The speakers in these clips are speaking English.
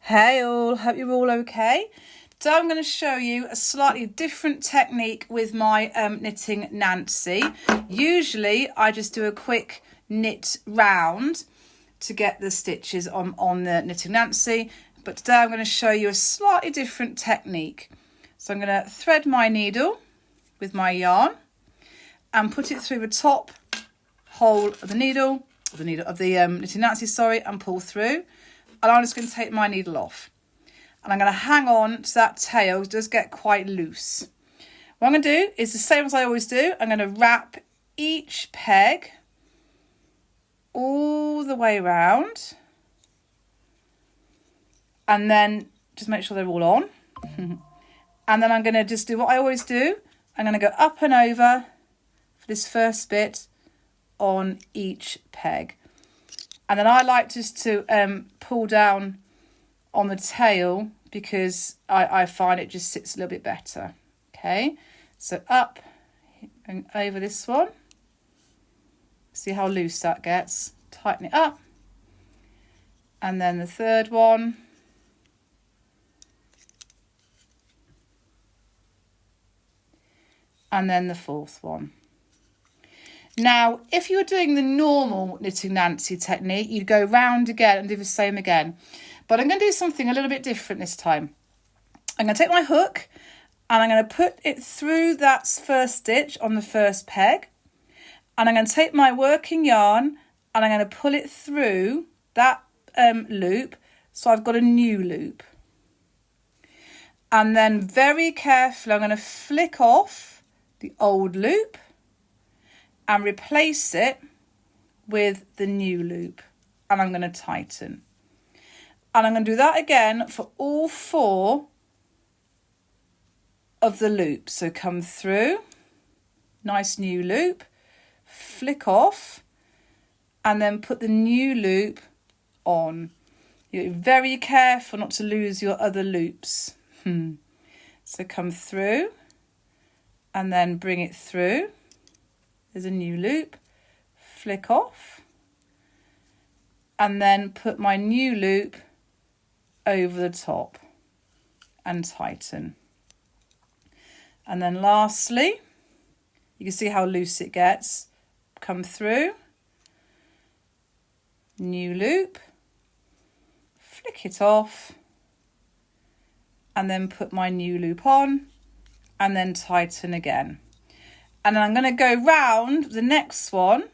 Hey all, hope you're all okay. So I'm going to show you a slightly different technique with my knitting Nancy. Usually I just do a quick knit round to get the stitches on the knitting Nancy, but today I'm going to show you a slightly different technique. So I'm going to thread my needle with my yarn and put it through the top hole of the needle, of the knitting Nancy, and pull through. And I'm just going to take my needle off. And I'm going to hang on to that tail. It does get quite loose. What I'm going to do is the same as I always do. I'm going to wrap each peg all the way around. And then just make sure they're all on. And then I'm going to just do what I always do. I'm going to go up and over for this first bit on each peg. And then I like just to pull down on the tail because I find it just sits a little bit better. Okay, so up and over this one. See how loose that gets. Tighten it up. And then the third one. And then the fourth one. Now, if you were doing the normal knitting Nancy technique, you'd go round again and do the same again. But I'm going to do something a little bit different this time. I'm going to take my hook and I'm going to put it through that first stitch on the first peg. And I'm going to take my working yarn and I'm going to pull it through that loop. So I've got a new loop. And then very carefully, I'm going to flick off the old loop and replace it with the new loop, and I'm going to tighten. And I'm going to do that again for all four of the loops. So come through, nice new loop, flick off, and then put the new loop on. You're very careful not to lose your other loops. So come through and then bring it through. There's a new loop, flick off, and then put my new loop over the top and tighten. And then lastly, you can see how loose it gets. Come through, new loop, flick it off, and then put my new loop on, and then tighten again. And then I'm going to go round the next one,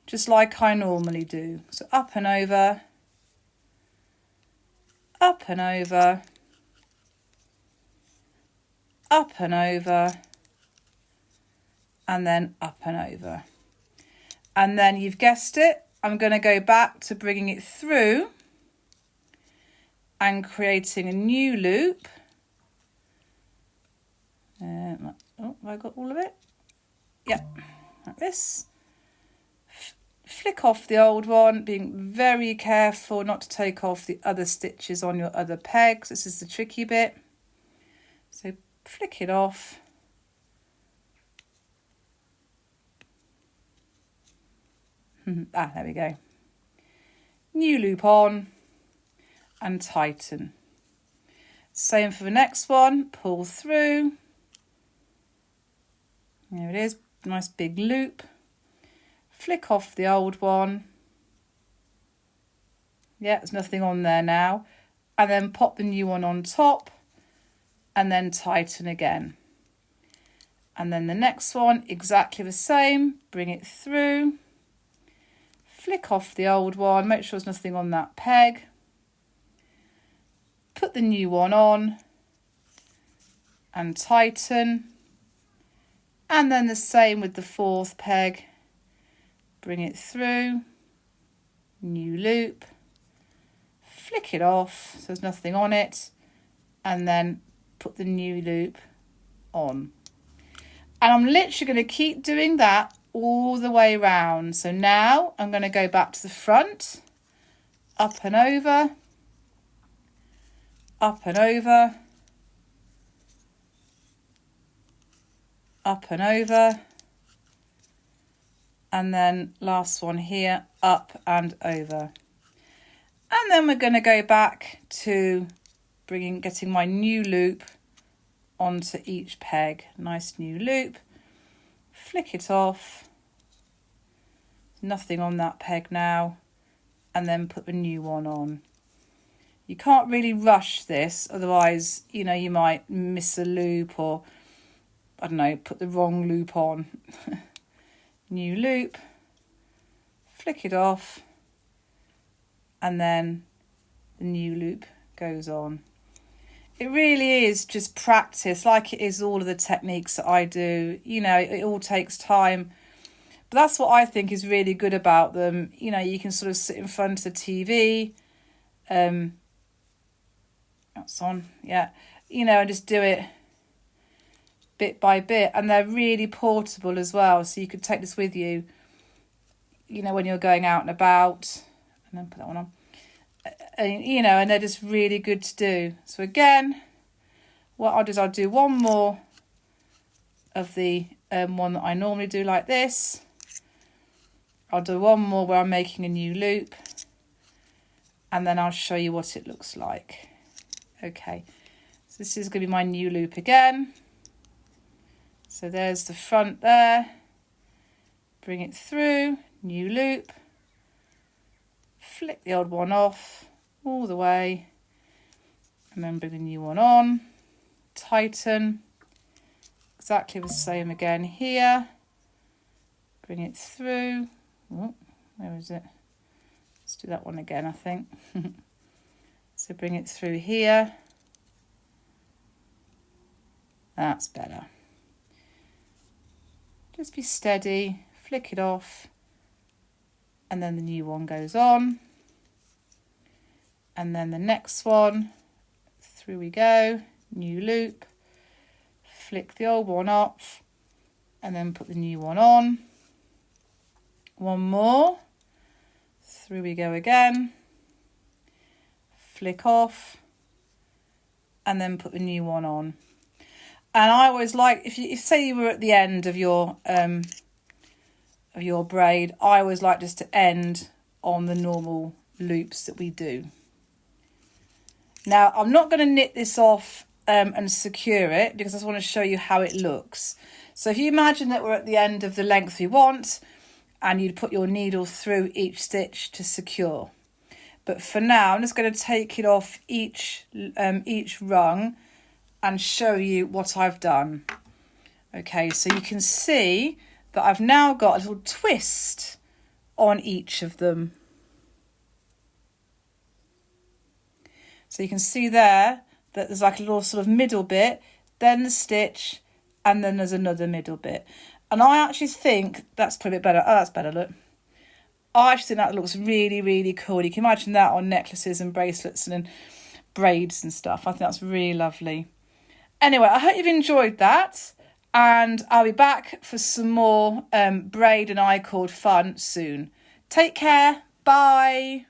just like I normally do. So up and over, up and over, up and over, and then up and over. And then you've guessed it, I'm going to go back to bringing it through and creating a new loop. Oh, have I got all of it? Yeah, like this. Flick off the old one, being very careful not to take off the other stitches on your other pegs. This is the tricky bit. So flick it off. There we go. New loop on and tighten. Same for the next one. Pull through. There it is. Nice big loop. Flick off the old one. Yeah, there's nothing on there now. And then pop the new one on top and then tighten again. And then the next one, exactly the same. Bring it through. Flick off the old one. Make sure there's nothing on that peg. Put the new one on and tighten. And then the same with the fourth peg. Bring it through, new loop, flick it off so there's nothing on it, and then put the new loop on. And I'm literally going to keep doing that all the way around. So now I'm going to go back to the front, up and over, up and over, up and over, and then last one here, up and over. And then we're going to go back to getting my new loop onto each peg. Nice new loop. Flick it off. Nothing on that peg now. And then put the new one on. You can't really rush this, otherwise, you know, you might miss a loop or, I don't know, put the wrong loop on. New loop. Flick it off. And then the new loop goes on. It really is just practice, like it is all of the techniques that I do. You know, it all takes time. But that's what I think is really good about them. You know, you can sort of sit in front of the TV. That's on, yeah. You know, and just do it bit by bit. And they're really portable as well. So you could take this with you, you know, when you're going out and about. And then put that one on. And, you know, and they're just really good to do. So again, what I'll do is I'll do one more of the one that I normally do like this. I'll do one more where I'm making a new loop. And then I'll show you what it looks like. Okay, so this is going to be my new loop again. So there's the front there. Bring it through, new loop. Flick the old one off all the way. And then bring the new one on. Tighten. Exactly the same again here. Bring it through. Oh, where is it? Let's do that one again, I think. So bring it through here. That's better. Just be steady, flick it off, and then the new one goes on. And then the next one, through we go, new loop, flick the old one off, and then put the new one on. One more, through we go again. Flick off, and then put the new one on. And I always like, if say you were at the end of your braid, I always like just to end on the normal loops that we do. Now I'm not going to knit this off and secure it, because I just want to show you how it looks. So if you imagine that we're at the end of the length we want, and you'd put your needle through each stitch to secure. But for now, I'm just going to take it off each rung and show you what I've done. Okay, so you can see that I've now got a little twist on each of them. So you can see there that there's like a little sort of middle bit, then the stitch, and then there's another middle bit. And I actually think that's probably a bit better. Oh, that's better, look. I actually think that looks really, really cool. You can imagine that on necklaces and bracelets and braids and stuff. I think that's really lovely. Anyway, I hope you've enjoyed that. And I'll be back for some more braid and I-cord fun soon. Take care. Bye.